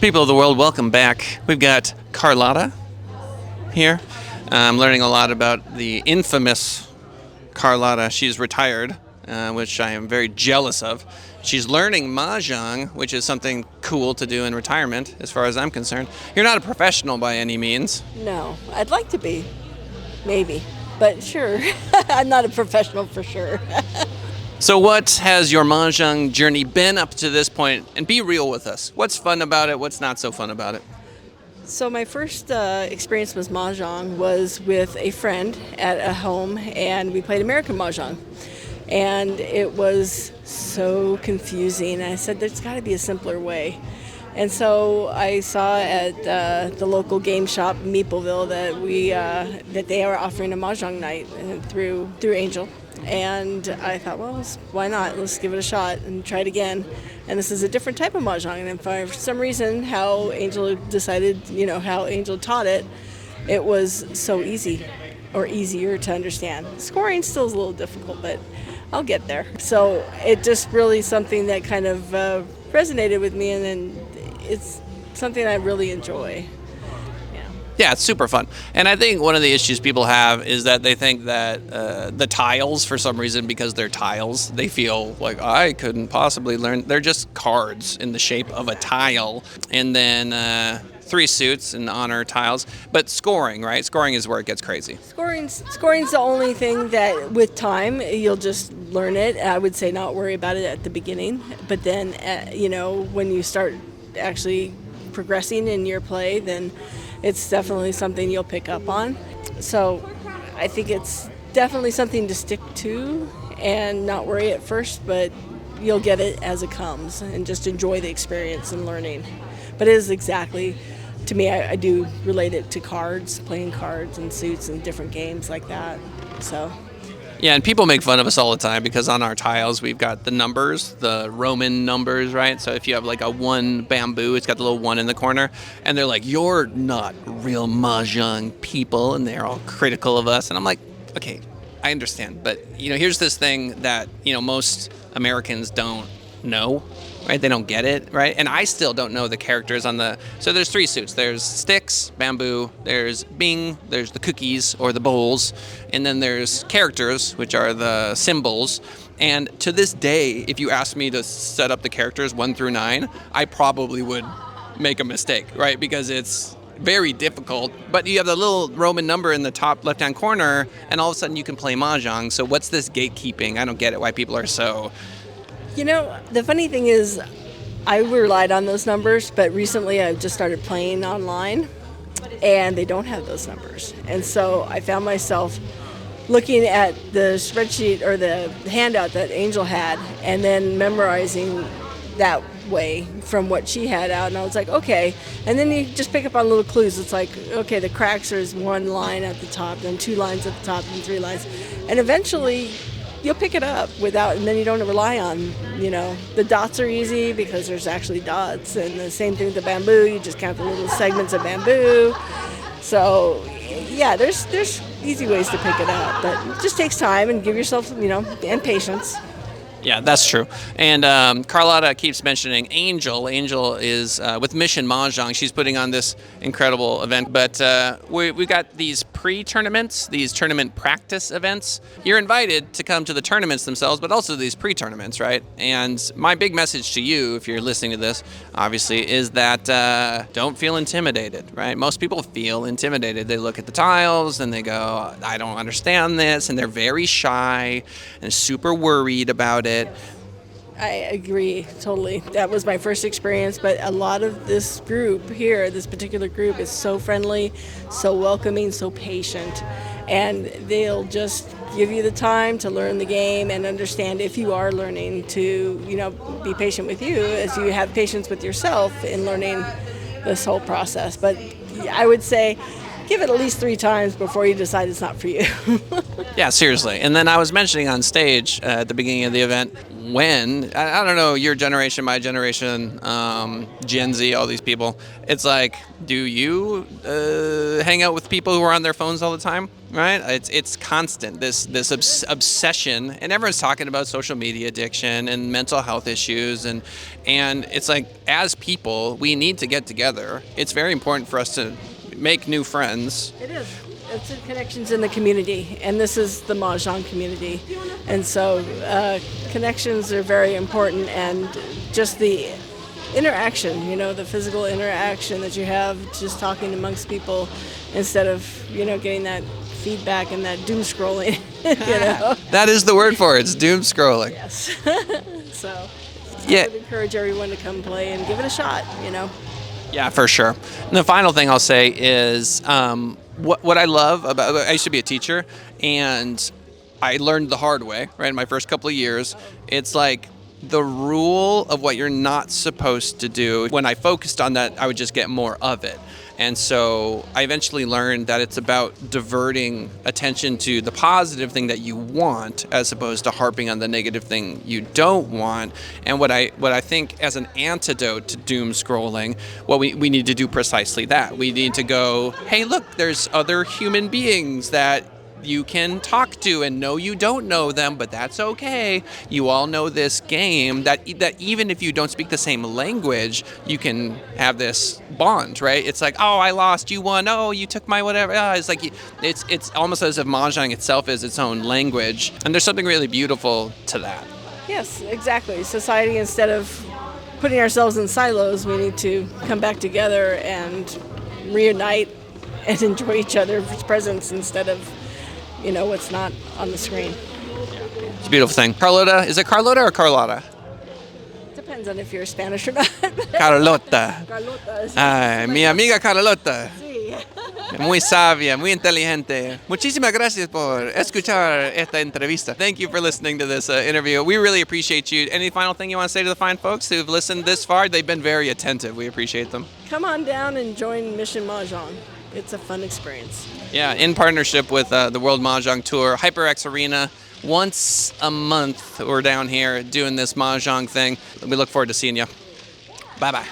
People of the world, welcome back. We've got Carlotta here. I'm learning a lot about the infamous Carlotta. She's retired, which I am very jealous of. She's learning Mahjong, which is something cool to do in retirement, as far as I'm concerned. You're not a professional by any means. No, I'd like to be, maybe, but sure. I'm not a professional for sure. So what has your Mahjong journey been up to this point? And be real with us. What's fun about it? What's not so fun about it? So my first experience with Mahjong was with a friend at a home, and we played American Mahjong. And it was so confusing. I said, there's got to be a simpler way. And so I saw at the local game shop, Meepleville, that they were offering a Mahjong night through Angel. And I thought, well, why not? Let's give it a shot and try it again. And this is a different type of Mahjong. And for some reason, how Angel decided, how Angel taught it, it was so easy or easier to understand. Scoring still is a little difficult, but I'll get there. So it just really something that kind of resonated with me, and then it's something I really enjoy. Yeah, it's super fun. And I think one of the issues people have is that they think that the tiles, for some reason, because they're tiles, they feel like, I couldn't possibly learn. They're just cards in the shape of a tile. And then 3 suits and honor tiles. But scoring, right? Scoring is where it gets crazy. Scoring's the only thing that, with time, you'll just learn it. I would say not worry about it at the beginning. But then, when you start actually progressing in your play, then it's definitely something you'll pick up on. So I think it's definitely something to stick to and not worry at first, but you'll get it as it comes and just enjoy the experience and learning. But it is exactly, to me, I do relate it to cards, playing cards and suits and different games like that. So. Yeah, and people make fun of us all the time because on our tiles we've got the numbers, the Roman numbers, right? So if you have like a 1 bamboo, it's got the little 1 in the corner, and they're like, you're not real Mahjong people, and they're all critical of us. And I'm like, okay, I understand, but here's this thing that most Americans don't know, right? They don't get it, right? And I still don't know the characters on so there's 3 suits. There's sticks, bamboo, there's bing, there's the cookies or the bowls, and then there's characters, which are the symbols. And to this day, if you ask me to set up the characters 1 through 9, I probably would make a mistake, right? Because it's very difficult, but you have the little Roman number in the top left-hand corner, and all of a sudden you can play Mahjong. So what's this gatekeeping? I don't get it, why people are so... The funny thing is, I relied on those numbers, but recently I've just started playing online, and they don't have those numbers. And so I found myself looking at the spreadsheet or the handout that Angel had, and then memorizing that way from what she had out, and I was like, okay. And then you just pick up on little clues. It's like, okay, the cracks is 1 line at the top, then 2 lines at the top, and 3 lines. And eventually you'll pick it up and then you don't rely on, the dots are easy because there's actually dots, and the same thing with the bamboo, you just count the little segments of bamboo. So, yeah, there's easy ways to pick it up, but it just takes time and give yourself, and patience. Yeah, that's true. And Carlotta keeps mentioning Angel. Angel is with Mission Mahjong. She's putting on this incredible event. But we got these pre-tournaments, these tournament practice events. You're invited to come to the tournaments themselves, but also these pre-tournaments, right? And my big message to you, if you're listening to this, obviously, is that don't feel intimidated, right? Most people feel intimidated. They look at the tiles and they go, I don't understand this. And they're very shy and super worried about it. I agree totally. That was my first experience, but a lot of this group here, this particular group, is so friendly, so welcoming, so patient, and they'll just give you the time to learn the game and understand if you are learning to, be patient with you as you have patience with yourself in learning this whole process. But I would say give it at least 3 times before you decide it's not for you. Yeah, seriously. And then I was mentioning on stage at the beginning of the event, when I don't know your generation, my generation, Gen Z, all these people. It's like, do you hang out with people who are on their phones all the time? Right? It's constant. This obsession, and everyone's talking about social media addiction and mental health issues, and it's like, as people, we need to get together. It's very important for us to make new friends. It is. It's connections in the community, and this is the Mahjong community, and so connections are very important, and just the interaction, the physical interaction that you have just talking amongst people instead of, getting that feedback and that doom scrolling, That is the word for it. It's doom scrolling. Yes. So yeah. I would encourage everyone to come play and give it a shot, Yeah, for sure. And the final thing I'll say is what I love about, I used to be a teacher, and I learned the hard way, right, in my first couple of years. It's like the rule of what you're not supposed to do. When I focused on that, I would just get more of it. And so I eventually learned that it's about diverting attention to the positive thing that you want, as opposed to harping on the negative thing you don't want. And what I think, as an antidote to doom scrolling, we need to do precisely that. We need to go, hey, look, there's other human beings that you can talk to, and no, you don't know them, but that's okay. You all know this game, that even if you don't speak the same language, you can have this bond, right? It's like, oh, I lost, you won, oh, you took my whatever. It's like, it's almost as if Mahjong itself is its own language, and there's something really beautiful to that. Yes, exactly. Society, instead of putting ourselves in silos, we need to come back together and reunite and enjoy each other's presence instead of what's not on the screen. It's a beautiful thing. Carlota, is it Carlota or Carlotta? Depends on if you're Spanish or not. Carlota. Carlota. Ay, mi amiga Carlota. Sí. Muy sabia, muy inteligente. Muchísimas gracias por escuchar esta entrevista. Thank you for listening to this interview. We really appreciate you. Any final thing you want to say to the fine folks who've listened this far? They've been very attentive. We appreciate them. Come on down and join Mission Mahjong. It's a fun experience. Yeah, in partnership with the World Mahjong Tour, HyperX Arena. Once a month, we're down here doing this Mahjong thing. We look forward to seeing you. Bye-bye.